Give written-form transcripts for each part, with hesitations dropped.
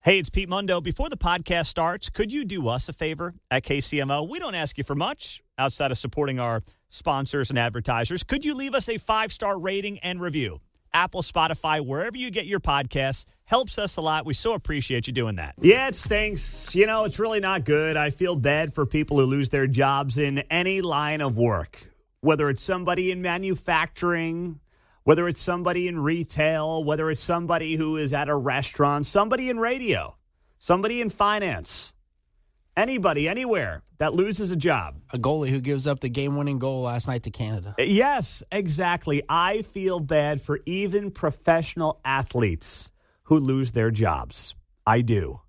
Hey, it's Pete Mundo. Before the podcast starts, could you do us a favor at KCMO? We don't ask you for much outside of supporting our sponsors and advertisers. Could you leave us a 5-star rating and review? Apple, Spotify, wherever you get your podcasts. Helps us a lot. We so appreciate you doing that. Yeah, it stinks. You know, it's really not good. I feel bad for people who lose their jobs in any line of work, whether it's somebody in manufacturing, whether it's somebody in retail, whether it's somebody who is at a restaurant, somebody in radio, somebody in finance, anybody, anywhere that loses a job. A goalie who gives up the game-winning goal last night to Canada. Yes, exactly. I feel bad for even professional athletes who lose their jobs. I do.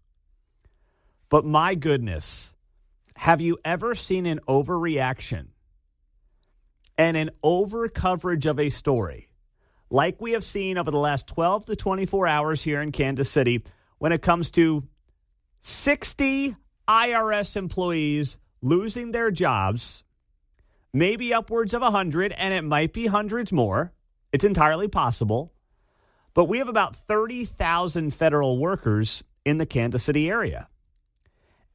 But my goodness, have you ever seen an overreaction and an over-coverage of a story like we have seen over the last 12 to 24 hours here in Kansas City when it comes to 60 IRS employees losing their jobs, maybe upwards of 100, and it might be hundreds more. It's entirely possible. But we have about 30,000 federal workers in the Kansas City area.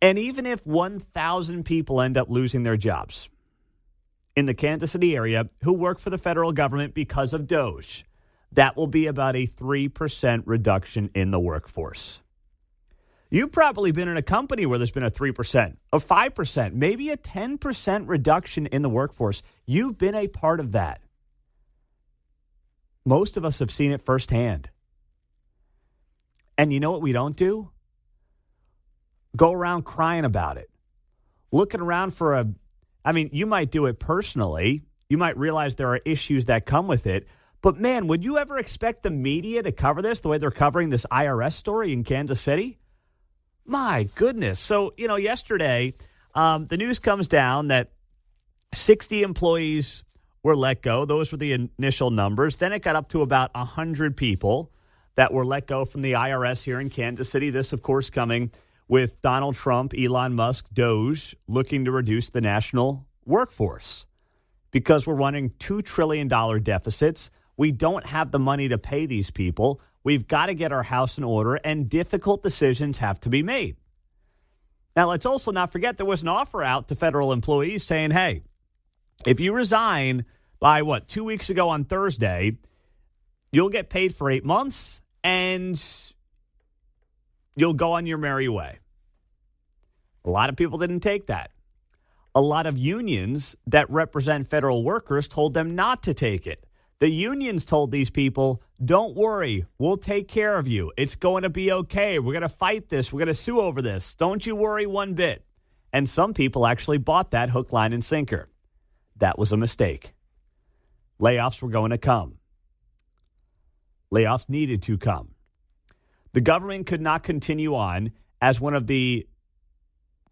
And even if 1,000 people end up losing their jobs in the Kansas City area who work for the federal government because of DOGE, that will be about a 3% reduction in the workforce. You've probably been in a company where there's been a 3%, a 5%, maybe a 10% reduction in the workforce. You've been a part of that. Most of us have seen it firsthand. And you know what we don't do? Go around crying about it. Looking around for you might do it personally. You might realize there are issues that come with it. But, man, would you ever expect the media to cover this the way they're covering this IRS story in Kansas City? My goodness. So, yesterday, the news comes down that 60 employees were let go. Those were the initial numbers. Then it got up to about 100 people that were let go from the IRS here in Kansas City. This, of course, coming with Donald Trump, Elon Musk, DOGE, looking to reduce the national workforce because we're running $2 trillion deficits. We don't have the money to pay these people. We've got to get our house in order, and difficult decisions have to be made. Now, let's also not forget there was an offer out to federal employees saying, hey, if you resign by, 2 weeks ago on Thursday, you'll get paid for 8 months, and you'll go on your merry way. A lot of people didn't take that. A lot of unions that represent federal workers told them not to take it. The unions told these people, don't worry, we'll take care of you. It's going to be okay. We're going to fight this. We're going to sue over this. Don't you worry one bit. And some people actually bought that hook, line, and sinker. That was a mistake. Layoffs were going to come. Layoffs needed to come. The government could not continue on as one of the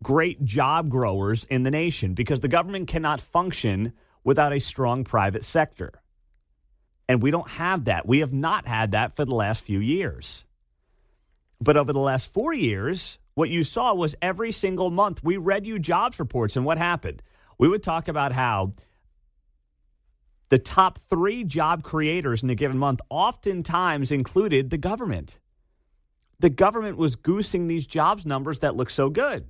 great job growers in the nation because the government cannot function without a strong private sector. And we don't have that. We have not had that for the last few years. But over the last 4 years, what you saw was every single month we read you jobs reports. And what happened? We would talk about how the top 3 job creators in a given month oftentimes included the government. The government was goosing these jobs numbers that look so good.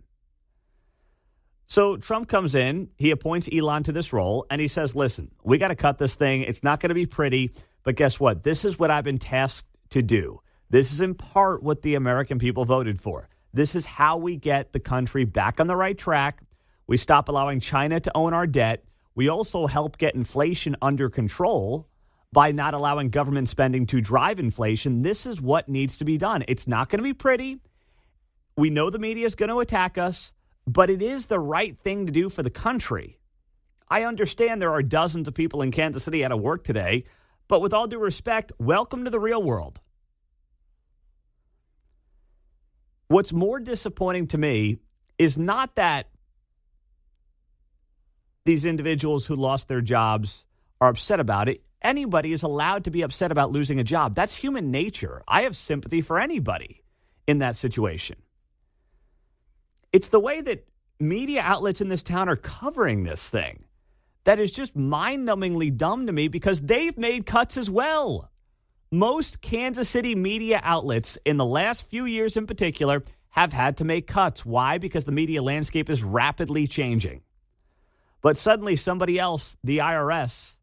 So Trump comes in, he appoints Elon to this role, and he says, listen, we got to cut this thing. It's not going to be pretty, but guess what? This is what I've been tasked to do. This is in part what the American people voted for. This is how we get the country back on the right track. We stop allowing China to own our debt. We also help get inflation under control by not allowing government spending to drive inflation. This is what needs to be done. It's not going to be pretty. We know the media is going to attack us. But it is the right thing to do for the country. I understand there are dozens of people in Kansas City out of work today, but with all due respect, welcome to the real world. What's more disappointing to me is not that these individuals who lost their jobs are upset about it. Anybody is allowed to be upset about losing a job. That's human nature. I have sympathy for anybody in that situation. It's the way that media outlets in this town are covering this thing that is just mind-numbingly dumb to me because they've made cuts as well. most Kansas City media outlets in the last few years in particular have had to make cuts. Why? Because the media landscape is rapidly changing. But suddenly somebody else, the IRS,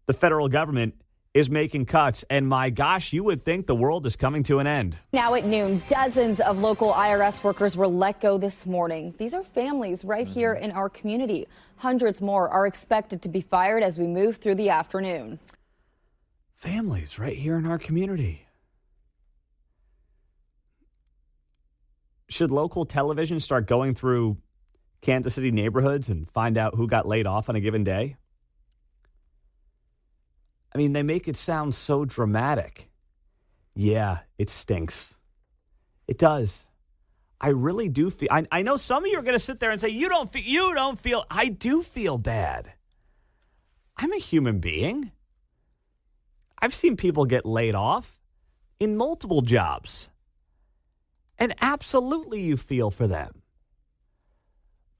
the federal government, is making cuts. And my gosh, you would think the world is coming to an end. Now at noon, dozens of local IRS workers were let go this morning. These are families right here in our community. Hundreds more are expected to be fired as we move through the afternoon. Families right here in our community. Should local television start going through Kansas City neighborhoods and find out who got laid off on a given day? I mean, they make it sound so dramatic. Yeah, it stinks. It does. I really do feel. I know some of you are going to sit there and say, you don't feel. I do feel bad. I'm a human being. I've seen people get laid off in multiple jobs. And absolutely you feel for them.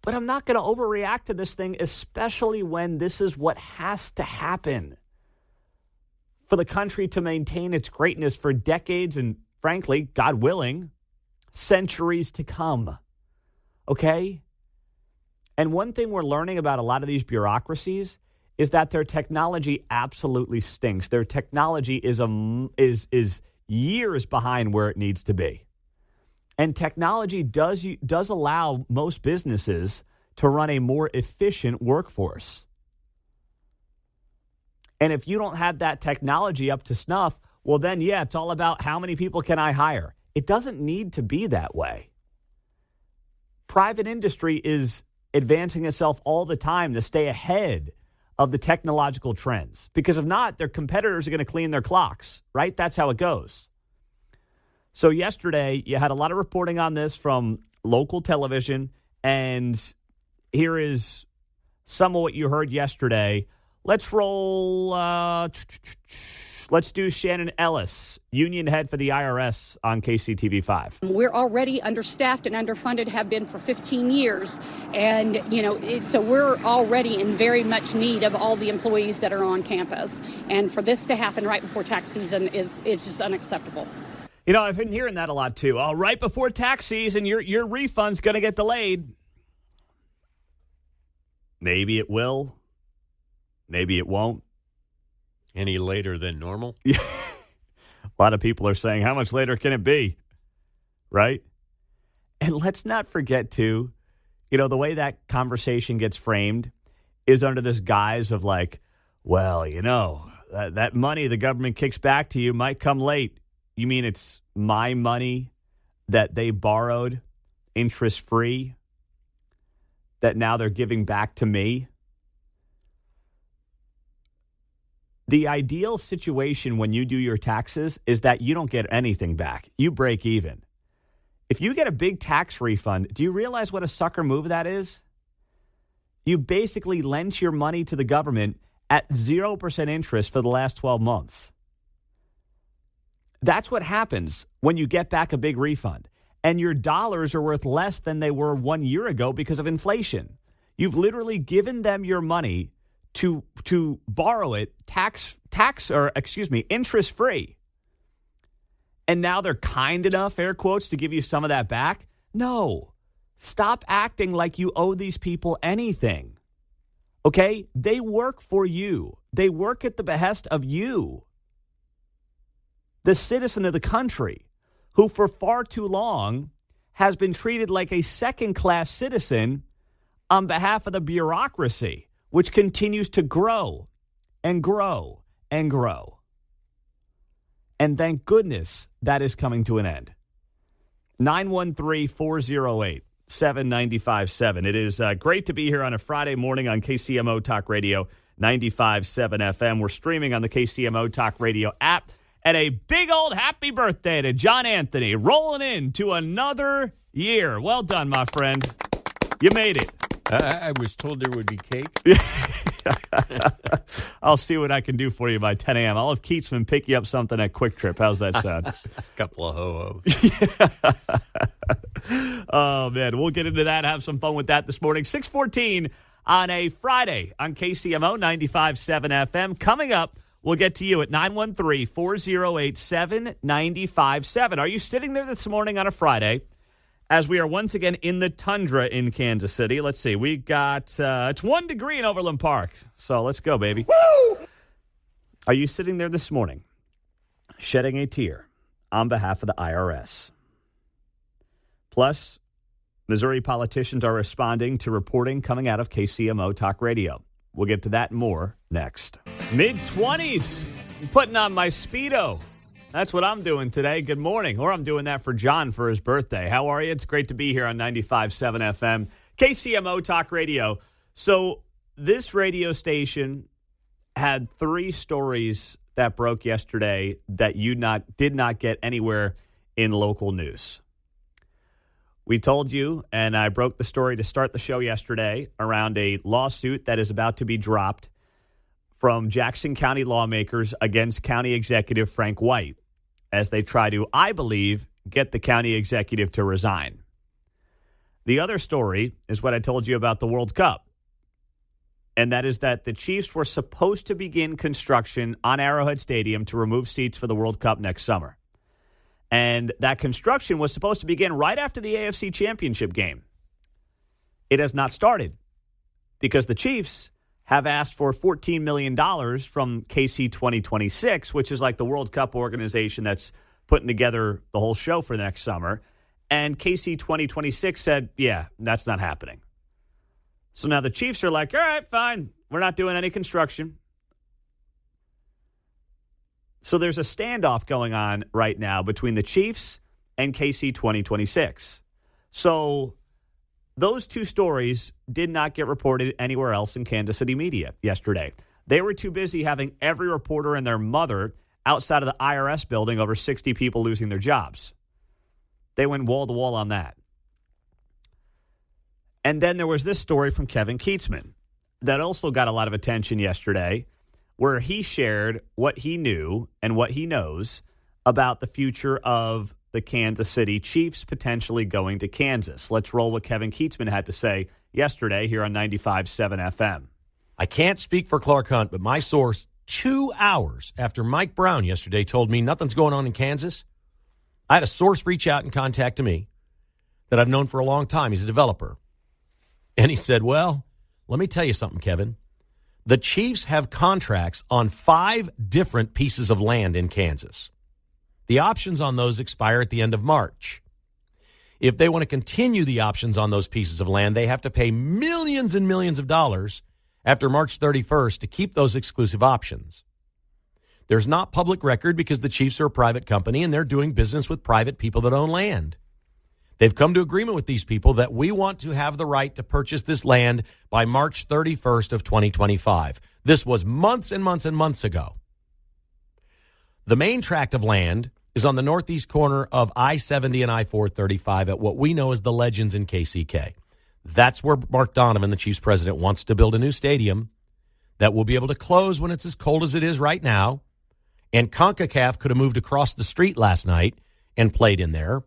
But I'm not going to overreact to this thing, especially when this is what has to happen for the country to maintain its greatness for decades and, frankly, God willing, centuries to come. Okay? And one thing we're learning about a lot of these bureaucracies is that their technology absolutely stinks. Their technology is years behind where it needs to be. And technology does allow most businesses to run a more efficient workforce. And if you don't have that technology up to snuff, well, then, yeah, it's all about how many people can I hire. It doesn't need to be that way. Private industry is advancing itself all the time to stay ahead of the technological trends. Because if not, their competitors are going to clean their clocks, right? That's how it goes. So yesterday, you had a lot of reporting on this from local television. And here is some of what you heard yesterday. Let's roll. Let's do Shannon Ellis, union head for the IRS on KCTV5. We're already understaffed and underfunded, have been for 15 years. And, so we're already in very much need of all the employees that are on campus. And for this to happen right before tax season is just unacceptable. I've been hearing that a lot, too. Oh, right before tax season, your refund's going to get delayed. Maybe it will. Maybe it won't. Any later than normal? A lot of people are saying, how much later can it be? Right? And let's not forget, too, the way that conversation gets framed is under this guise of like, well, that money the government kicks back to you might come late. You mean it's my money that they borrowed interest-free that now they're giving back to me? The ideal situation when you do your taxes is that you don't get anything back. You break even. If you get a big tax refund, do you realize what a sucker move that is? You basically lent your money to the government at 0% interest for the last 12 months. That's what happens when you get back a big refund. And your dollars are worth less than they were 1 year ago because of inflation. You've literally given them your money to borrow it interest free. And now they're kind enough, air quotes, to give you some of that back? No. Stop acting like you owe these people anything. Okay? They work for you. They work at the behest of you, the citizen of the country, who for far too long has been treated like a second-class citizen on behalf of the bureaucracy, which continues to grow and grow and grow. And thank goodness that is coming to an end. 913-408-7957. It is great to be here on a Friday morning on KCMO Talk Radio 95.7 FM. We're streaming on the KCMO Talk Radio app. And a big old happy birthday to John Anthony, rolling into another year. Well done, my friend. You made it. I was told there would be cake. I'll see what I can do for you by 10 a.m. I'll have Keatsman pick you up something at Quick Trip. How's that sound? A couple of ho-hos. Oh, man. We'll get into that. Have some fun with that this morning. 6:14 on a Friday on KCMO 95.7 FM. Coming up, We'll get to you at 913-408-7957. Are you sitting there this morning on a Friday as we are once again in the tundra in Kansas City? Let's see. We got, it's 1 degree in Overland Park. So let's go, baby. Woo! Are you sitting there this morning shedding a tear on behalf of the IRS? Plus, Missouri politicians are responding to reporting coming out of KCMO Talk Radio. We'll get to that and more next. Mid-20s, putting on my Speedo. That's what I'm doing today. Good morning. Or I'm doing that for John for his birthday. How are you? It's great to be here on 95.7 FM, KCMO Talk Radio. So this radio station had 3 stories that broke yesterday that did not get anywhere in local news. We told you, and I broke the story to start the show yesterday, around a lawsuit that is about to be dropped from Jackson County lawmakers against County Executive Frank White as they try to, I believe, get the county executive to resign. The other story is what I told you about the World Cup, and that is that the Chiefs were supposed to begin construction on Arrowhead Stadium to remove seats for the World Cup next summer. And that construction was supposed to begin right after the AFC Championship game. It has not started because the Chiefs have asked for $14 million from KC 2026, which is like the World Cup organization that's putting together the whole show for next summer. And KC 2026 said, yeah, that's not happening. So now the Chiefs are like, all right, fine. We're not doing any construction. So there's a standoff going on right now between the Chiefs and KC 2026. So those 2 stories did not get reported anywhere else in Kansas City media yesterday. They were too busy having every reporter and their mother outside of the IRS building over 60 people losing their jobs. They went wall to wall on that. And then there was this story from Kevin Keatsman that also got a lot of attention yesterday, where he shared what he knew and what he knows about the future of the Kansas City Chiefs potentially going to Kansas. Let's roll what Kevin Keatsman had to say yesterday here on 95.7 FM. I can't speak for Clark Hunt, but my source 2 hours after Mike Brown yesterday told me nothing's going on in Kansas, I had a source reach out and contact me that I've known for a long time. He's a developer. And he said, well, let me tell you something, Kevin. The Chiefs have contracts on 5 different pieces of land in Kansas. The options on those expire at the end of March. If they want to continue the options on those pieces of land, they have to pay millions and millions of dollars after March 31st to keep those exclusive options. There's not public record because the Chiefs are a private company and they're doing business with private people that own land. They've come to agreement with these people that we want to have the right to purchase this land by March 31st of 2025. This was months and months and months ago. The main tract of land is on the northeast corner of I-70 and I-435 at what we know as the Legends in KCK. That's where Mark Donovan, the Chiefs president, wants to build a new stadium that will be able to close when it's as cold as it is right now. And CONCACAF could have moved across the street last night and played in there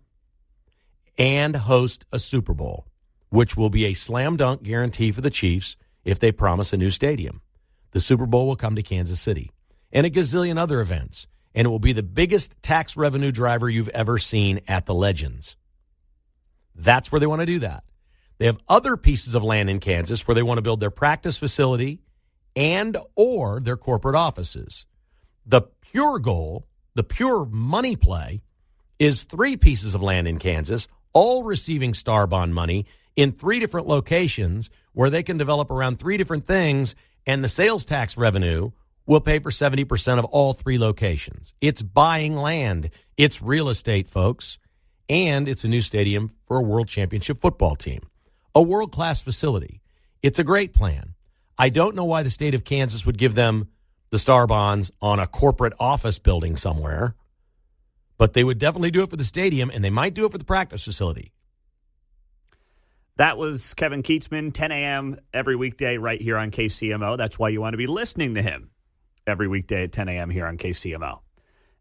and host a Super Bowl, which will be a slam dunk guarantee for the Chiefs if they promise a new stadium. The Super Bowl will come to Kansas City and a gazillion other events, and it will be the biggest tax revenue driver you've ever seen at the Legends. That's where they want to do that. They have other pieces of land in Kansas where they want to build their practice facility and or their corporate offices. The pure goal, the pure money play, is 3 pieces of land in Kansas, all receiving Star Bond money in 3 different locations where they can develop around 3 different things, and the sales tax revenue will pay for 70% of all 3 locations. It's buying land. It's real estate, folks. And it's a new stadium for a world championship football team. A world-class facility. It's a great plan. I don't know why the state of Kansas would give them the Star Bonds on a corporate office building somewhere, but they would definitely do it for the stadium, and they might do it for the practice facility. That was Kevin Keatsman, 10 a.m. every weekday right here on KCMO. That's why you want to be listening to him every weekday at 10 a.m. here on KCMO.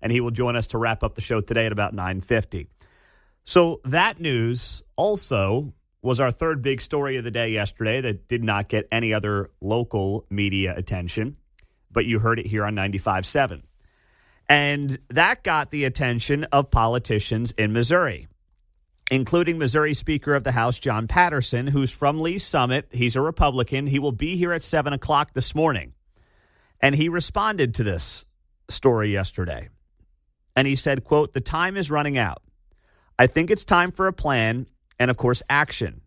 And he will join us to wrap up the show today at about 9:50. So that news also was our third big story of the day yesterday that did not get any other local media attention. but you heard it here on 95.7. And that got the attention of politicians in Missouri, including Missouri Speaker of the House John Patterson, who's from Lee's Summit. He's a Republican. He will be here at 7 o'clock this morning. And he responded to this story yesterday. And he said, quote, "The time is running out. I think it's time for a plan and, of course, action.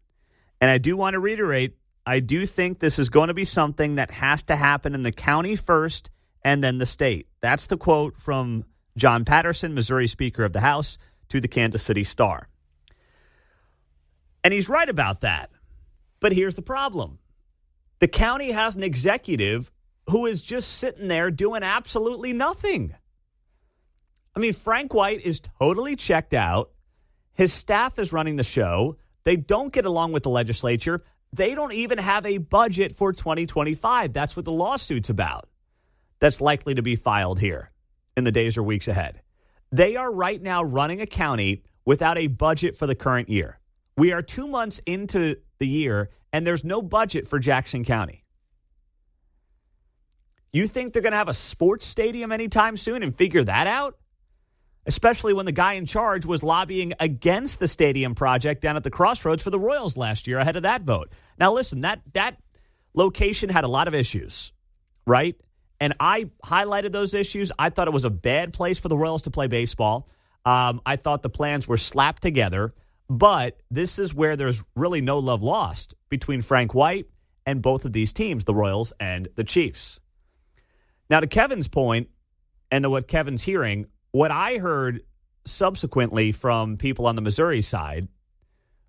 And I do want to reiterate, I do think this is going to be something that has to happen in the county first and then the state." That's the quote from John Patterson, Missouri Speaker of the House, to the Kansas City Star. And he's right about that. But here's the problem. The county has an executive who is just sitting there doing absolutely nothing. I mean, Frank White is totally checked out. His staff is running the show. They don't get along with the legislature. They don't even have a budget for 2025. That's what the lawsuit's about. That's likely to be filed here in the days or weeks ahead. They are right now running a county without a budget for the current year. We are 2 months into the year, and there's no budget for Jackson County. You think they're going to have a sports stadium anytime soon and figure that out? Especially when the guy in charge was lobbying against the stadium project down at the Crossroads for the Royals last year ahead of that vote. Now, listen, that location had a lot of issues, right? And I highlighted those issues. I thought it was a bad place for the Royals to play baseball. I thought the plans were slapped together. But this is where there's really no love lost between Frank White and both of these teams, the Royals and the Chiefs. Now, to Kevin's point, and to what Kevin's hearing, what I heard subsequently from people on the Missouri side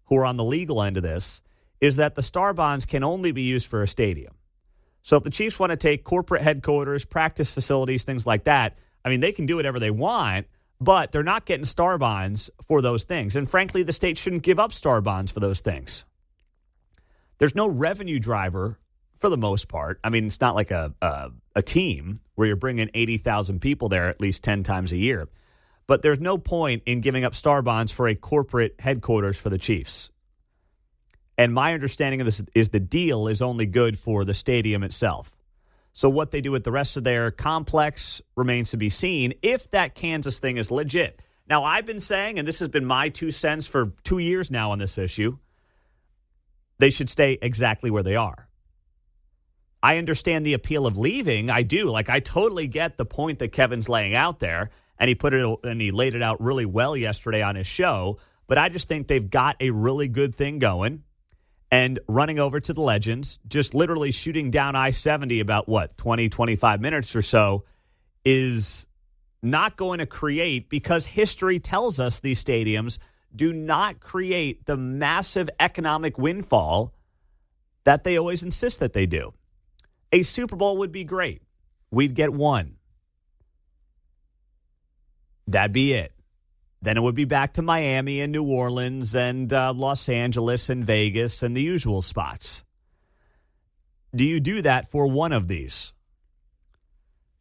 who are on the legal end of this is that the Star bonds can only be used for a stadium. So if the Chiefs want to take corporate headquarters, practice facilities, things like that, I mean, they can do whatever they want, but they're not getting Star bonds for those things. And frankly, the state shouldn't give up Star bonds for those things. There's no revenue driver for the most part. I mean, it's not like a team where you're bringing 80,000 people there at least 10 times a year. But there's no point in giving up Star bonds for a corporate headquarters for the Chiefs. And my understanding of this is the deal is only good for the stadium itself. So what they do with the rest of their complex remains to be seen if that Kansas thing is legit. Now, I've been saying, and this has been my 2 cents for 2 years now on this issue, they should stay exactly where they are. I understand the appeal of leaving. I do. Like, I totally get the point that Kevin's laying out there, and he laid it out really well yesterday on his show. But I just think they've got a really good thing going. And running over to the Legends, just literally shooting down I-70 about, 20, 25 minutes or so, is not going to create, because history tells us these stadiums do not create the massive economic windfall that they always insist that they do. A Super Bowl would be great. We'd get one. That'd be it. Then it would be back to Miami and New Orleans and Los Angeles and Vegas and the usual spots. Do you do that for one of these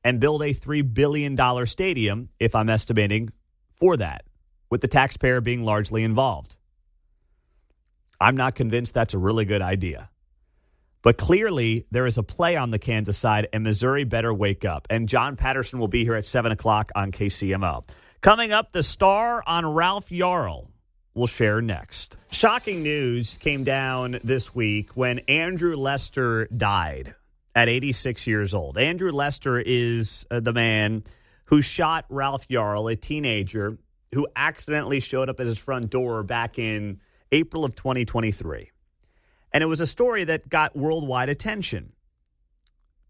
and build a $3 billion stadium, if I'm estimating, for that, with the taxpayer being largely involved? I'm not convinced that's a really good idea. But clearly, there is a play on the Kansas side, and Missouri better wake up. And John Patterson will be here at 7 o'clock on KCMO. Coming up, the Star on Ralph Yarl. We'll share next. Shocking news came down this week when Andrew Lester died at 86 years old. Andrew Lester is the man who shot Ralph Yarl, a teenager who accidentally showed up at his front door back in April of 2023. And it was a story that got worldwide attention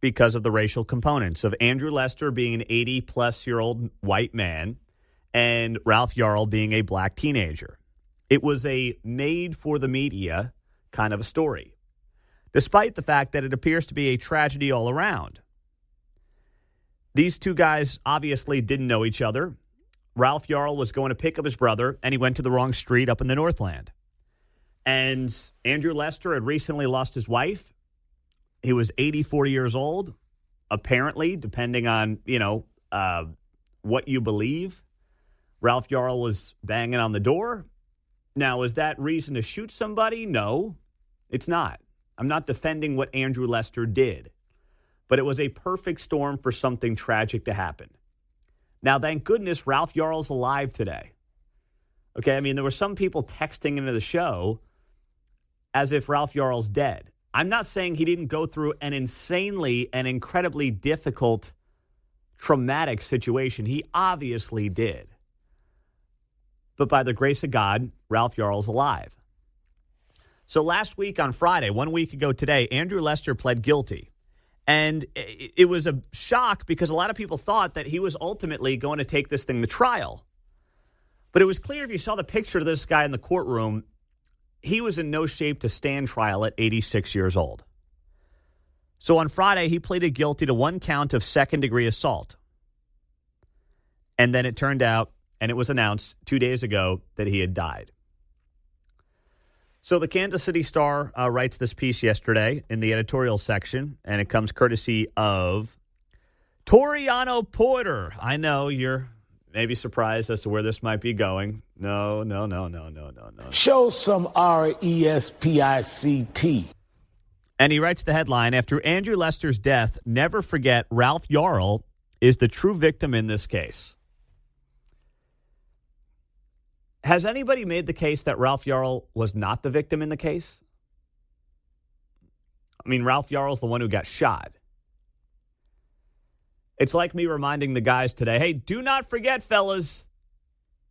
because of the racial components of Andrew Lester being an 80-plus-year-old white man and Ralph Yarl being a black teenager. It was a made-for-the-media kind of a story, despite the fact that it appears to be a tragedy all around. These two guys obviously didn't know each other. Ralph Yarl was going to pick up his brother, and he went to the wrong street up in the Northland. And Andrew Lester had recently lost his wife. He was 84 years old, apparently, depending on, what you believe. Ralph Yarl was banging on the door. Now, is that reason to shoot somebody? No, it's not. I'm not defending what Andrew Lester did. but it was a perfect storm for something tragic to happen. Now, thank goodness Ralph Yarl's alive today. Okay, I mean, there were some people texting into the show as if Ralph Yarl's dead. I'm not saying he didn't go through an insanely and incredibly difficult, traumatic situation. He obviously did. But by the grace of God, Ralph Yarl's alive. So last week on Friday, 1 week ago today, Andrew Lester pled guilty. And it was a shock because a lot of people thought that he was ultimately going to take this thing to trial. But it was clear if you saw the picture of this guy in the courtroom, he was in no shape to stand trial at 86 years old. So on Friday, he pleaded guilty to 1 count of second-degree assault. And then it turned out, and it was announced 2 days ago, that he had died. So the Kansas City Star writes this piece yesterday in the editorial section, and it comes courtesy of Toriano Porter. I know you're maybe surprised as to where this might be going. No. Show some RESPICT. And he writes the headline, after Andrew Lester's death, never forget Ralph Yarl is the true victim in this case. Has anybody made the case that Ralph Yarl was not the victim in the case? I mean, Ralph Yarl's the one who got shot. It's like me reminding the guys today, hey, do not forget, fellas.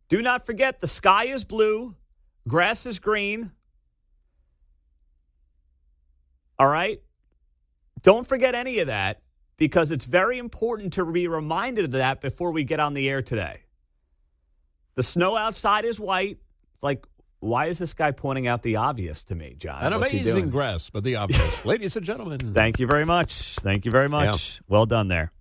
Do not forget the sky is blue, grass is green. All right? Don't forget any of that because it's very important to be reminded of that before we get on the air today. The snow outside is white. It's like, why is this guy pointing out the obvious to me, John? An What's he amazing doing? grasp of the obvious. Ladies and gentlemen. Thank you very much. Thank you very much. Yeah. Well done there.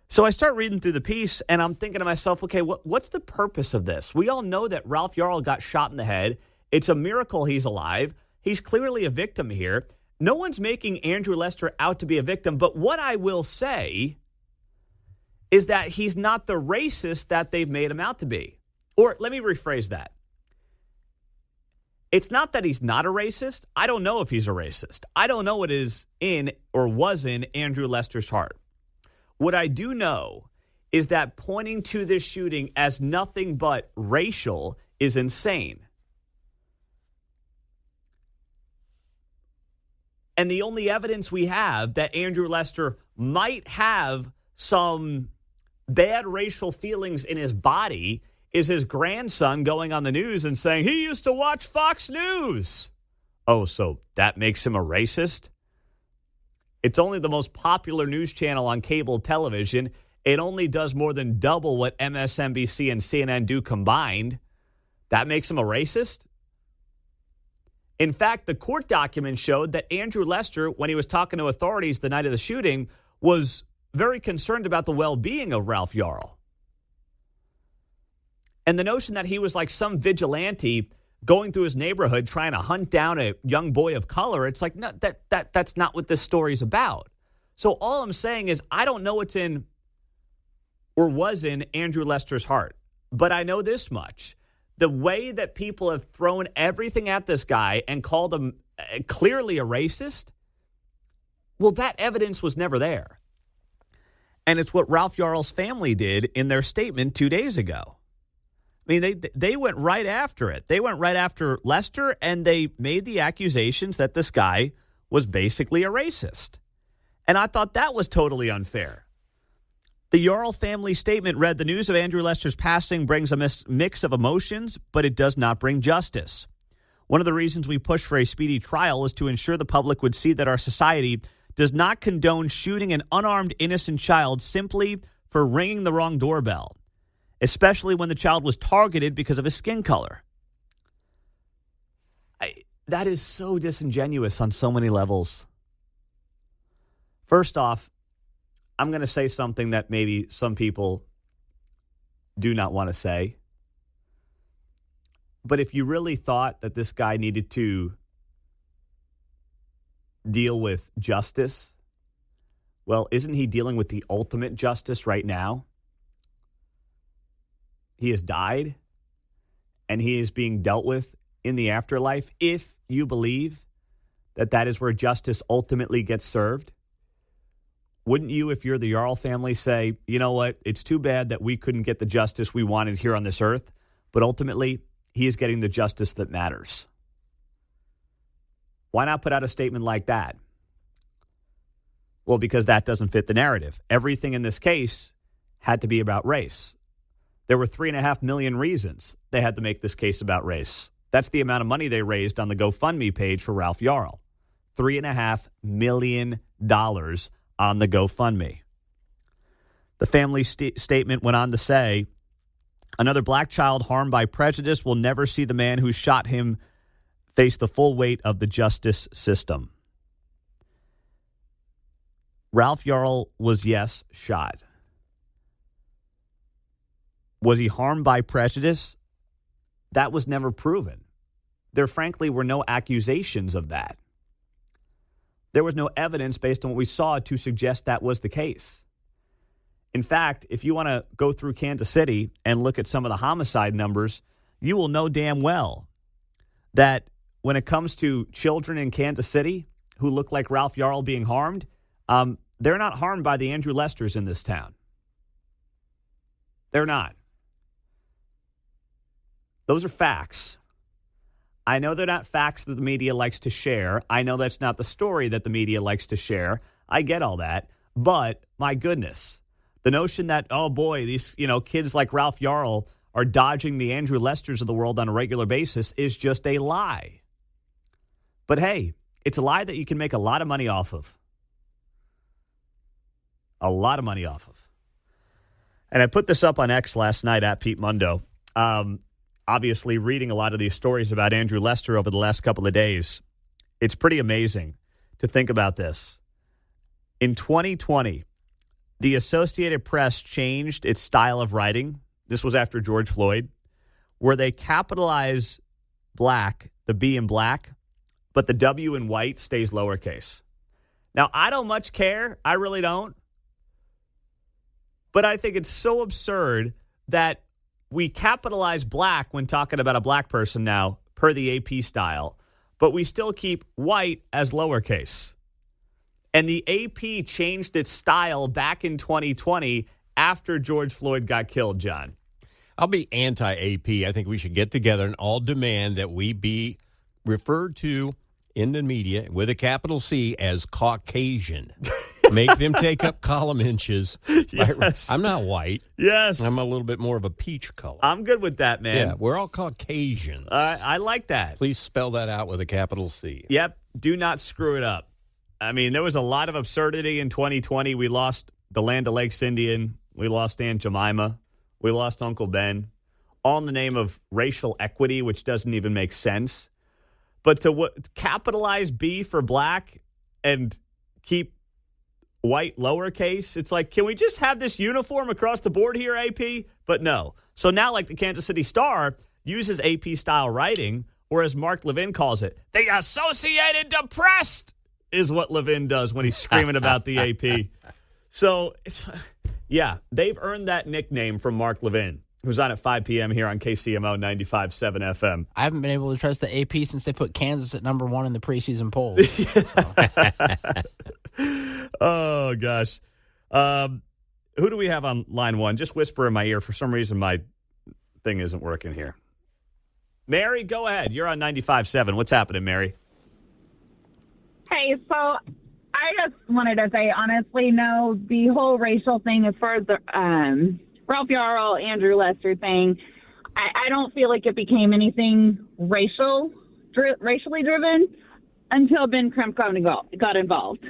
So I start reading through the piece, and I'm thinking to myself, okay, what's the purpose of this? We all know that Ralph Yarl got shot in the head. It's a miracle he's alive. He's clearly a victim here. No one's making Andrew Lester out to be a victim, but what I will say is that he's not the racist that they've made him out to be. Or let me rephrase that. It's not that he's not a racist. I don't know if he's a racist. I don't know what is in or was in Andrew Lester's heart. What I do know is that pointing to this shooting as nothing but racial is insane. And the only evidence we have that Andrew Lester might have some bad racial feelings in his body is his grandson going on the news and saying, he used to watch Fox News. Oh, so that makes him a racist? It's only the most popular news channel on cable television. It only does more than double what MSNBC and CNN do combined. That makes him a racist? In fact, the court documents showed that Andrew Lester, when he was talking to authorities the night of the shooting, was very concerned about the well-being of Ralph Yarl. And the notion that he was like some vigilante going through his neighborhood trying to hunt down a young boy of color, it's like, no, that's not what this story's about. So all I'm saying is I don't know what's in or was in Andrew Lester's heart. But I know this much. The way that people have thrown everything at this guy and called him clearly a racist, well, that evidence was never there. And it's what Ralph Yarl's family did in their statement 2 days ago. I mean, they went right after it. They went right after Lester, and they made the accusations that this guy was basically a racist. And I thought that was totally unfair. The Yarl family statement read, the news of Andrew Lester's passing brings a mix of emotions, but it does not bring justice. One of the reasons we push for a speedy trial is to ensure the public would see that our society does not condone shooting an unarmed innocent child simply for ringing the wrong doorbell, especially when the child was targeted because of his skin color. That is so disingenuous on so many levels. First off, I'm going to say something that maybe some people do not want to say. But if you really thought that this guy needed to deal with justice, well, isn't he dealing with the ultimate justice right now? He has died, and he is being dealt with in the afterlife, if you believe that that is where justice ultimately gets served. Wouldn't you, if you're the Jarl family, say, you know what, it's too bad that we couldn't get the justice we wanted here on this earth, but ultimately he is getting the justice that matters? Why not put out a statement like that? Well, because that doesn't fit the narrative. Everything in this case had to be about race. There were 3.5 million reasons they had to make this case about race. That's the amount of money they raised on the GoFundMe page for Ralph Jarl. $3.5 million on the GoFundMe. The family statement went on to say, another black child harmed by prejudice will never see the man who shot him face the full weight of the justice system. Ralph Jarl was, yes, shot. Was he harmed by prejudice? That was never proven. There, frankly, were no accusations of that. There was no evidence based on what we saw to suggest that was the case. In fact, if you want to go through Kansas City and look at some of the homicide numbers, you will know damn well that when it comes to children in Kansas City who look like Ralph Jarl being harmed, they're not harmed by the Andrew Lesters in this town. They're not. Those are facts. I know they're not facts that the media likes to share. I know that's not the story that the media likes to share. I get all that. But, my goodness, the notion that, oh, boy, these kids like Ralph Jarl are dodging the Andrew Lesters of the world on a regular basis is just a lie. But, hey, it's a lie that you can make a lot of money off of. A lot of money off of. And I put this up on X last night at Pete Mundo. Obviously, reading a lot of these stories about Andrew Lester over the last couple of days, it's pretty amazing to think about this. In 2020, the Associated Press changed its style of writing. This was after George Floyd, where they capitalize black, the B in black, but the W in white stays lowercase. Now, I don't much care. I really don't. But I think it's so absurd that we capitalize black when talking about a black person now, per the AP style, but we still keep white as lowercase. And the AP changed its style back in 2020 after George Floyd got killed, John. I'll be anti-AP. I think we should get together and all demand that we be referred to in the media with a capital C as Caucasian. Make them take up column inches. Yes. I'm not white. Yes. I'm a little bit more of a peach color. I'm good with that, man. Yeah, we're all Caucasians. I like that. Please spell that out with a capital C. Yep. Do not screw it up. I mean, there was a lot of absurdity in 2020. We lost the Land O'Lakes Indian. We lost Aunt Jemima. We lost Uncle Ben. All in the name of racial equity, which doesn't even make sense. But to capitalize B for black and keep white lowercase, it's like, can we just have this uniform across the board here, AP? But no. So now, like the Kansas City Star uses AP-style writing, or as Mark Levin calls it, the Associated Depressed is what Levin does when he's screaming about the AP. So, yeah, they've earned that nickname from Mark Levin, who's on at 5 p.m. here on KCMO 95.7 FM. I haven't been able to trust the AP since they put Kansas at number 1 in the preseason polls. Oh, gosh. Who do we have on line one? Just whisper in my ear. For some reason, my thing isn't working here. Mary, go ahead. You're on 95.7. What's happening, Mary? Hey, so I just wanted to say, honestly, no, the whole racial thing as far as the Ralph Jarl, Andrew Lester thing, I don't feel like it became anything racially driven until Ben Crump got involved.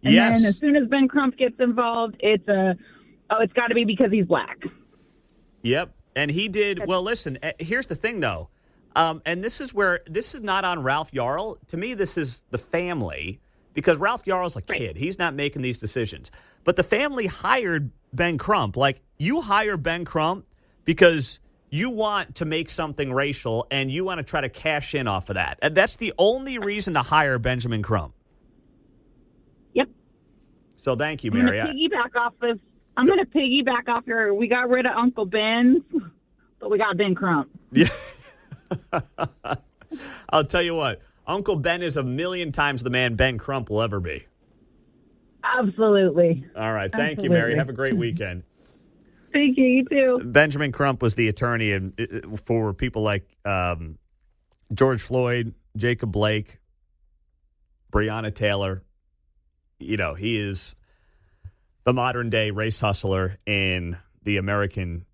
And Yes. then as soon as Ben Crump gets involved, it's got to be because he's black. Yep. And he did. Well, listen, here's the thing, though. And this is not on Ralph Jarl. To me, this is the family, because Ralph Jarl's a kid. He's not making these decisions. But the family hired Ben Crump. Like, you hire Ben Crump because you want to make something racial and you want to try to cash in off of that. And that's the only reason to hire Benjamin Crump. Yep. So thank you, I'm Mary. going to piggyback off your, we got rid of Uncle Ben, but we got Ben Crump. Yeah. I'll tell you what, Uncle Ben is a million times the man Ben Crump will ever be. Absolutely. All right. Thank you, Mary. Have a great weekend. Thank you. You too. Benjamin Crump was the attorney for people like George Floyd, Jacob Blake, Breonna Taylor. You know, he is the modern-day race hustler in the American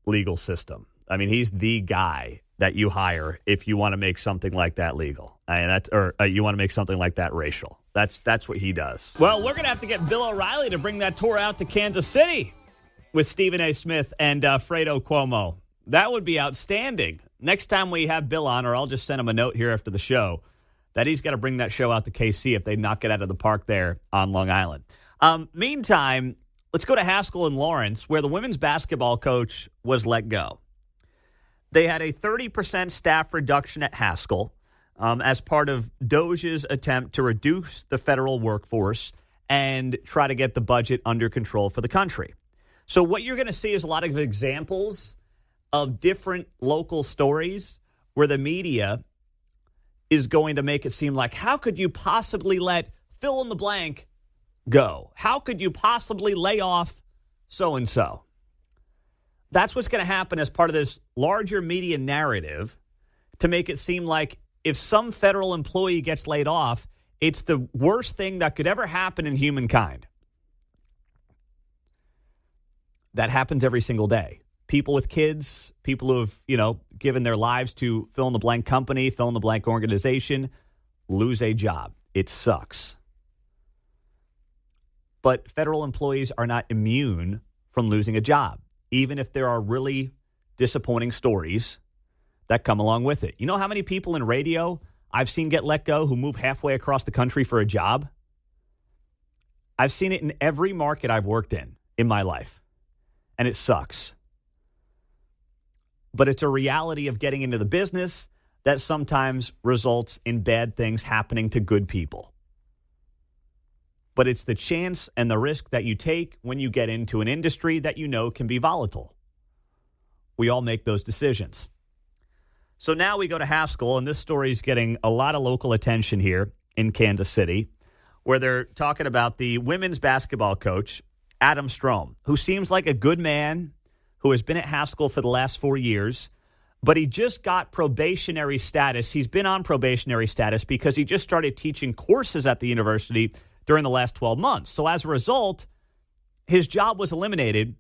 legal system. I mean, he's the guy that you hire if you want to make something like that legal. Or you want to make something like that racial. That's what he does. Well, we're going to have to get Bill O'Reilly to bring that tour out to Kansas City with Stephen A. Smith and Fredo Cuomo. That would be outstanding. Next time we have Bill on, or I'll just send him a note here after the show, that he's got to bring that show out to KC if they knock it out of the park there on Long Island. Meantime, let's go to Haskell and Lawrence, where the women's basketball coach was let go. They had a 30% staff reduction at Haskell as part of Doge's attempt to reduce the federal workforce and try to get the budget under control for the country. So what you're going to see is a lot of examples of different local stories where the media is going to make it seem like, how could you possibly let fill in the blank go? How could you possibly lay off so-and-so? That's what's going to happen as part of this larger media narrative to make it seem like if some federal employee gets laid off, it's the worst thing that could ever happen in humankind. That happens every single day. People with kids, people who have, given their lives to fill-in-the-blank company, fill-in-the-blank organization, lose a job. It sucks. But federal employees are not immune from losing a job, even if there are really disappointing stories that come along with it. You know how many people in radio I've seen get let go who move halfway across the country for a job? I've seen it in every market I've worked in my life, and it sucks. But it's a reality of getting into the business that sometimes results in bad things happening to good people. But it's the chance and the risk that you take when you get into an industry that you know can be volatile. We all make those decisions. So now we go to Haskell, and this story is getting a lot of local attention here in Kansas City, where they're talking about the women's basketball coach, Adam Strom, who seems like a good man who has been at Haskell for the last 4 years, but he just got probationary status. He's been on probationary status because he just started teaching courses at the university during the last 12 months. So as a result, his job was eliminated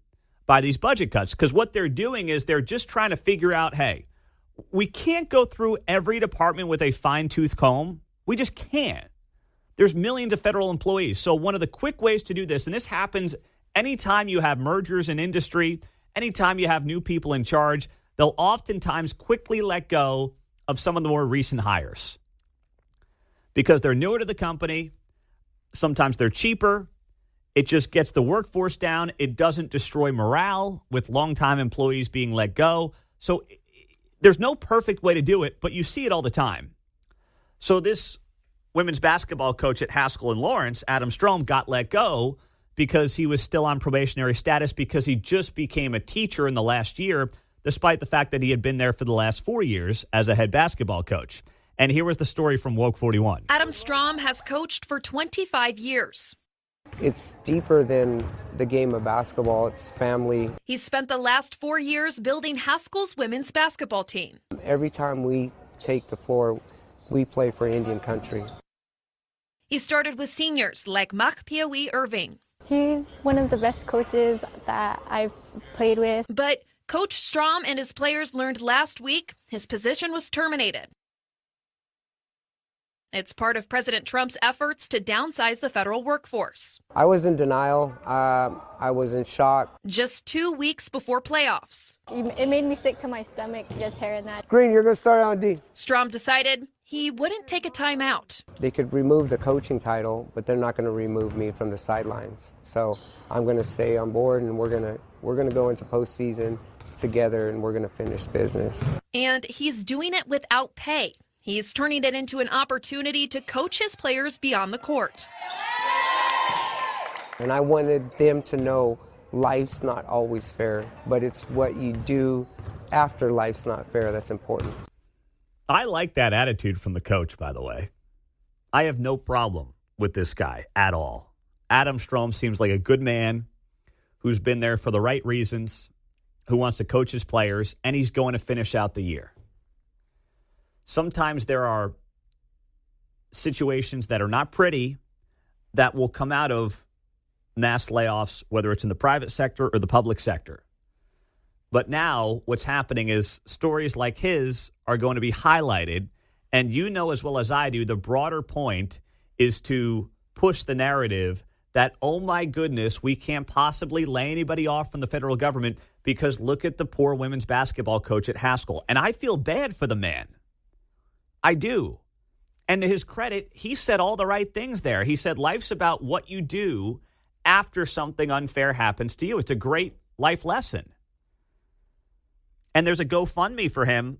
by these budget cuts because what they're doing is they're just trying to figure out, hey, we can't go through every department with a fine-tooth comb. We just can't. There's millions of federal employees. So one of the quick ways to do this, and this happens anytime you have mergers in industry, anytime you have new people in charge, they'll oftentimes quickly let go of some of the more recent hires because they're newer to the company. Sometimes they're cheaper. It just gets the workforce down. It doesn't destroy morale with longtime employees being let go. So there's no perfect way to do it, but you see it all the time. So this women's basketball coach at Haskell and Lawrence, Adam Strom, got let go because he was still on probationary status because he just became a teacher in the last year, despite the fact that he had been there for the last 4 years as a head basketball coach. And here was the story from Woke 41. Adam Strom has coached for 25 years. It's deeper than the game of basketball. It's family. He's spent the last 4 years building Haskell's women's basketball team. Every time we take the floor, we play for Indian country. He started with seniors like Mak Piawi Irving. He's one of the best coaches that I've played with. But Coach Strom and his players learned last week his position was terminated. It's part of President Trump's efforts to downsize the federal workforce. I was in denial. I was in shock. Just 2 weeks before playoffs. It made me sick to my stomach just hearing that. Green, you're going to start on D. Strom decided he wouldn't take a timeout. They could remove the coaching title, but they're not going to remove me from the sidelines. So I'm going to stay on board, and we're going to go into postseason together, and we're going to finish business. And he's doing it without pay. He's turning it into an opportunity to coach his players beyond the court. And I wanted them to know life's not always fair, but it's what you do after life's not fair that's important. I like that attitude from the coach, by the way. I have no problem with this guy at all. Adam Strom seems like a good man who's been there for the right reasons, who wants to coach his players, and he's going to finish out the year. Sometimes there are situations that are not pretty that will come out of mass layoffs, whether it's in the private sector or the public sector. But now what's happening is stories like his are going to be highlighted. And you know as well as I do, the broader point is to push the narrative that, oh my goodness, we can't possibly lay anybody off from the federal government because look at the poor women's basketball coach at Haskell. And I feel bad for the man. I do. And to his credit, he said all the right things there. He said life's about what you do after something unfair happens to you. It's a great life lesson. And there's a GoFundMe for him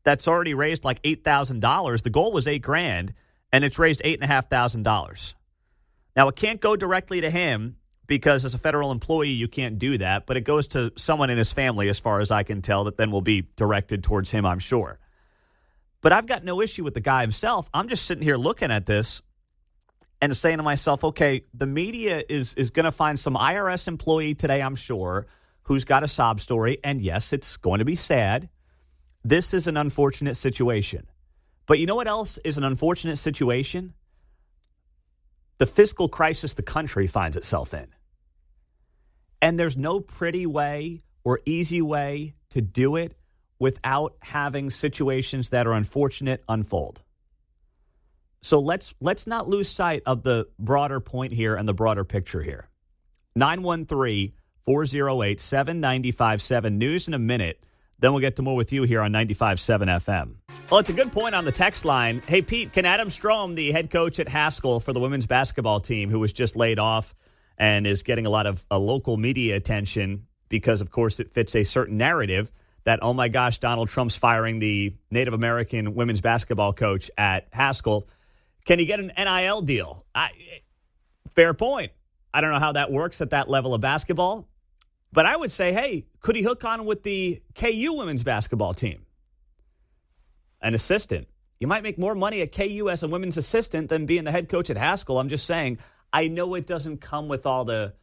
that's already raised like $8,000. The goal was $8,000, and it's raised $8,500. Now, it can't go directly to him because as a federal employee, you can't do that, but it goes to someone in his family, as far as I can tell, that then will be directed towards him, I'm sure. But I've got no issue with the guy himself. I'm just sitting here looking at this and saying to myself, okay, the media is going to find some IRS employee today, I'm sure, who's got a sob story. And yes, it's going to be sad. This is an unfortunate situation. But you know what else is an unfortunate situation? The fiscal crisis the country finds itself in. And there's no pretty way or easy way to do it without having situations that are unfortunate unfold. So let's not lose sight of the broader point here and the broader picture here. 913-408-7957. News in a minute. Then we'll get to more with you here on 95.7 FM. Well, it's a good point on the text line. Hey, Pete, can Adam Strom, the head coach at Haskell for the women's basketball team, who was just laid off and is getting a lot of local media attention because, of course, it fits a certain narrative that, oh, my gosh, Donald Trump's firing the Native American women's basketball coach at Haskell. Can he get an NIL deal? Fair point. I don't know how that works at that level of basketball. But I would say, hey, could he hook on with the KU women's basketball team? An assistant. You might make more money at KU as a women's assistant than being the head coach at Haskell. I'm just saying, I know it doesn't come with all the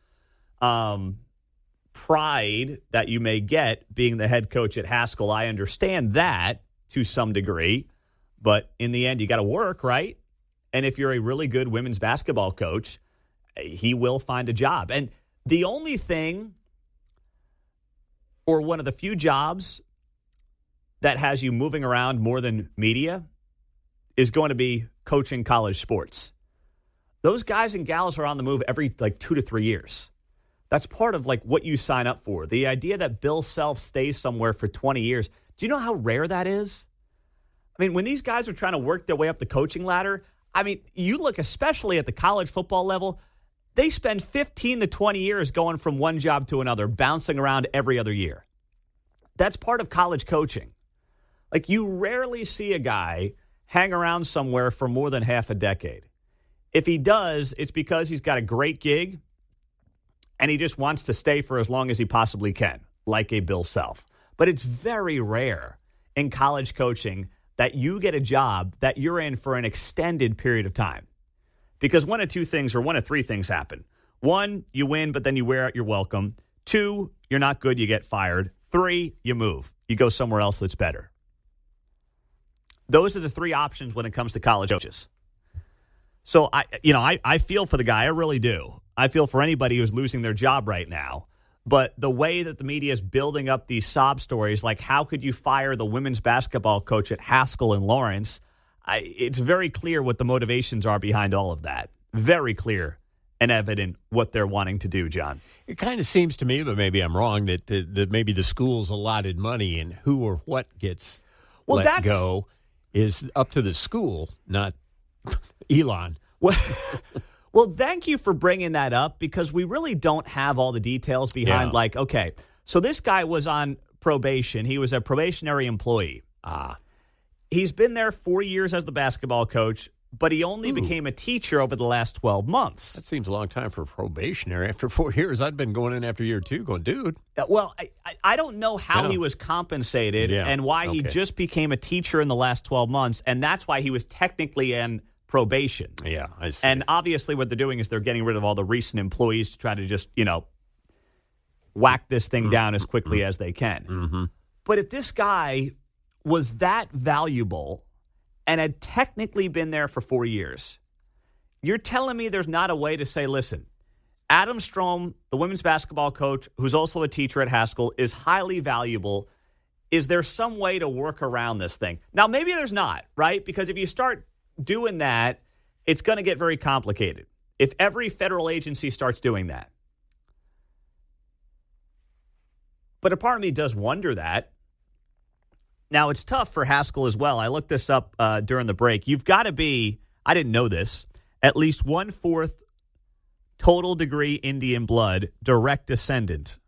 pride that you may get being the head coach at Haskell. I understand that to some degree. But in the end, you got to work, right? And if you're a really good women's basketball coach, he will find a job. And the only thing, or one of the few jobs that has you moving around more than media, is going to be coaching college sports. Those guys and gals are on the move every 2 to 3 years. That's part of what you sign up for. The idea that Bill Self stays somewhere for 20 years. Do you know how rare that is? I mean, when these guys are trying to work their way up the coaching ladder, I mean, you look especially at the college football level, they spend 15 to 20 years going from one job to another, bouncing around every other year. That's part of college coaching. You rarely see a guy hang around somewhere for more than half a decade. If he does, it's because he's got a great gig and he just wants to stay for as long as he possibly can, like a Bill Self. But it's very rare in college coaching that you get a job that you're in for an extended period of time. Because one of two things or one of three things happen. One, you win, but then you wear out your welcome. Two, you're not good, you get fired. Three, you move. You go somewhere else that's better. Those are the three options when it comes to college coaches. So, I feel for the guy. I really do. I feel for anybody who's losing their job right now. But the way that the media is building up these sob stories, like how could you fire the women's basketball coach at Haskell and Lawrence, it's very clear what the motivations are behind all of that. Very clear and evident what they're wanting to do, John. It kind of seems to me, but maybe I'm wrong, that maybe the school's allotted money and who or what gets let go is up to the school, not Elon. Well, thank you for bringing that up because we really don't have all the details behind okay, so this guy was on probation. He was a probationary employee. He's been there 4 years as the basketball coach, but he only became a teacher over the last 12 months. That seems a long time for probationary. After 4 years, I'd been going in after year two going, dude. Well, I don't know how he was compensated and why he just became a teacher in the last 12 months, and that's why he was technically in probation. Yeah, I see. And obviously what they're doing is they're getting rid of all the recent employees to try to just, whack this thing down as quickly as they can. Mm-hmm. But if this guy was that valuable and had technically been there for 4 years, you're telling me there's not a way to say, listen, Adam Strom, the women's basketball coach, who's also a teacher at Haskell, is highly valuable. Is there some way to work around this thing? Now, maybe there's not, right? Because if you start doing that, it's going to get very complicated. If every federal agency starts doing that. But a part of me does wonder that. Now, it's tough for Haskell as well. I looked this up during the break. You've got to be, I didn't know this, at least 1/4 total degree Indian blood, direct descendant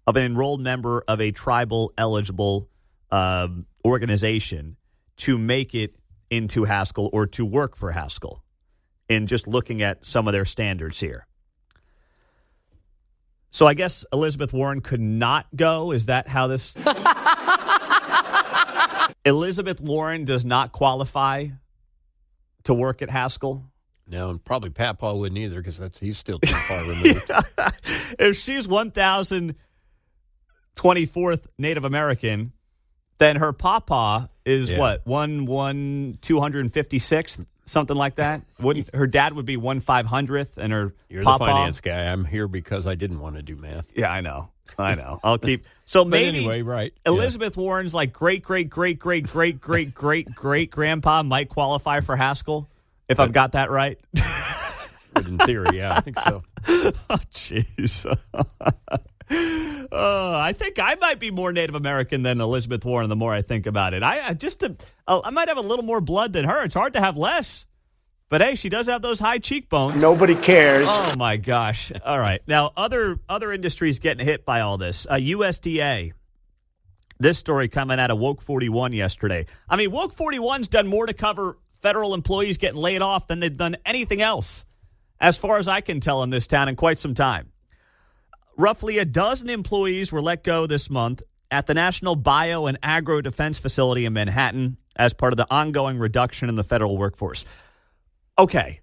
of an enrolled member of a tribal eligible organization to make it into Haskell or to work for Haskell, in just looking at some of their standards here. So I guess Elizabeth Warren could not go. Is that how this... Elizabeth Warren does not qualify to work at Haskell? No, and probably Papa wouldn't either because he's still too far removed. Yeah. If she's 1,024th Native American, then her papa is what, 256th, something like that? Wouldn't her dad would be 1/500th, and her You're papa, the finance guy. I'm here because I didn't want to do math. Yeah, I know. I'll keep. So maybe anyway, right? Elizabeth Warren's like great grandpa might qualify for Haskell, if I've got that right. In theory, yeah, I think so. Oh, jeez. I think I might be more Native American than Elizabeth Warren the more I think about it. I might have a little more blood than her. It's hard to have less. But, hey, she does have those high cheekbones. Nobody cares. Oh, my gosh. All right. Now, other industries getting hit by all this. USDA. This story coming out of Woke 41 yesterday. I mean, Woke 41's done more to cover federal employees getting laid off than they've done anything else, as far as I can tell, in this town in quite some time. Roughly a dozen employees were let go this month at the National Bio and Agro Defense Facility in Manhattan as part of the ongoing reduction in the federal workforce. Okay,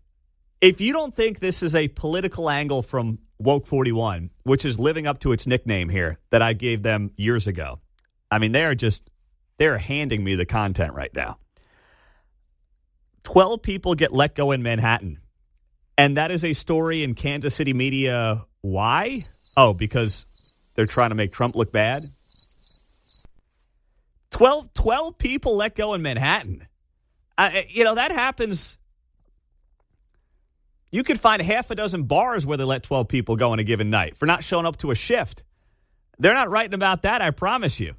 if you don't think this is a political angle from Woke 41, which is living up to its nickname here that I gave them years ago, I mean, they're handing me the content right now. 12 people get let go in Manhattan, and that is a story in Kansas City media. Why? Oh, because they're trying to make Trump look bad? 12 people let go in Manhattan. That happens. You could find half a dozen bars where they let 12 people go on a given night for not showing up to a shift. They're not writing about that, I promise you.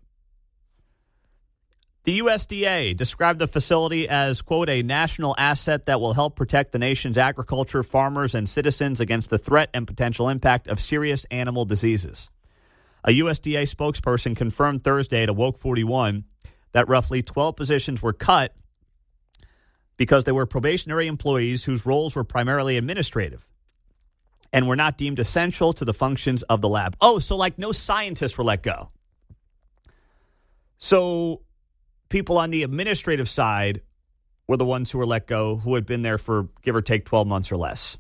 The USDA described the facility as, quote, a national asset that will help protect the nation's agriculture, farmers, and citizens against the threat and potential impact of serious animal diseases. A USDA spokesperson confirmed Thursday to Woke 41 that roughly 12 positions were cut because they were probationary employees whose roles were primarily administrative and were not deemed essential to the functions of the lab. Oh, so like no scientists were let go. So people on the administrative side were the ones who were let go who had been there for give or take 12 months or less.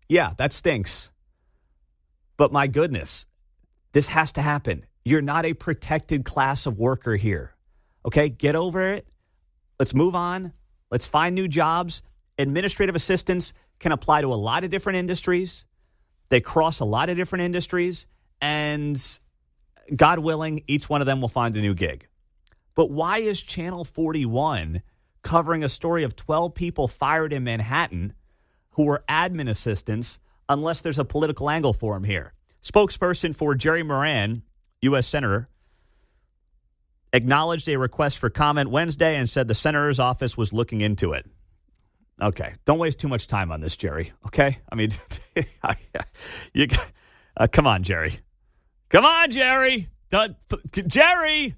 Yeah, that stinks. But my goodness, this has to happen. You're not a protected class of worker here. Okay, get over it. Let's move on. Let's find new jobs. Administrative assistants can apply to a lot of different industries. They cross a lot of different industries. And God willing, each one of them will find a new gig. But why is Channel 41 covering a story of 12 people fired in Manhattan who were admin assistants unless there's a political angle for them here? Spokesperson for Jerry Moran, U.S. Senator, acknowledged a request for comment Wednesday and said the senator's office was looking into it. Okay, don't waste too much time on this, Jerry, okay? I mean, come on, Jerry. Come on, Jerry. Jerry!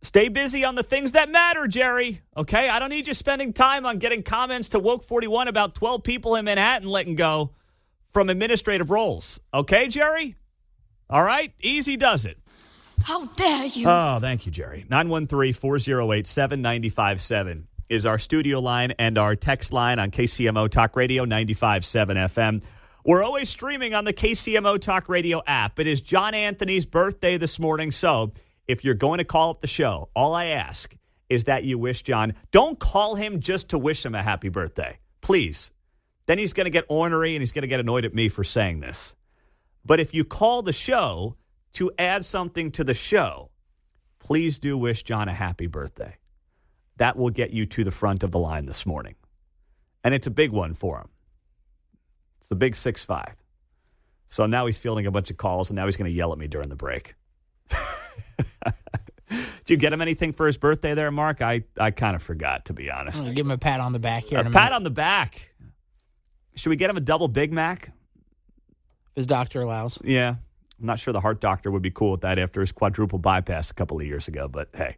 Stay busy on the things that matter, Jerry, okay? I don't need you spending time on getting comments to Woke 41 about 12 people in Manhattan letting go from administrative roles. Okay, Jerry? All right? Easy does it. How dare you? Oh, thank you, Jerry. 913-408-7957 is our studio line and our text line on KCMO Talk Radio 95.7 FM. We're always streaming on the KCMO Talk Radio app. It is John Anthony's birthday this morning, so if you're going to call up the show, all I ask is that you wish John. Don't call him just to wish him a happy birthday, please. Then he's going to get ornery and he's going to get annoyed at me for saying this. But if you call the show to add something to the show, please do wish John a happy birthday. That will get you to the front of the line this morning. And it's a big one for him. It's the big 6'5". So now he's fielding a bunch of calls, and now he's going to yell at me during the break. Did you get him anything for his birthday there, Mark? I kind of forgot, to be honest. I'm going to give him a pat on the back here. A pat on the back. Should we get him a double Big Mac? If his doctor allows. Yeah. I'm not sure the heart doctor would be cool with that after his quadruple bypass a couple of years ago, but hey.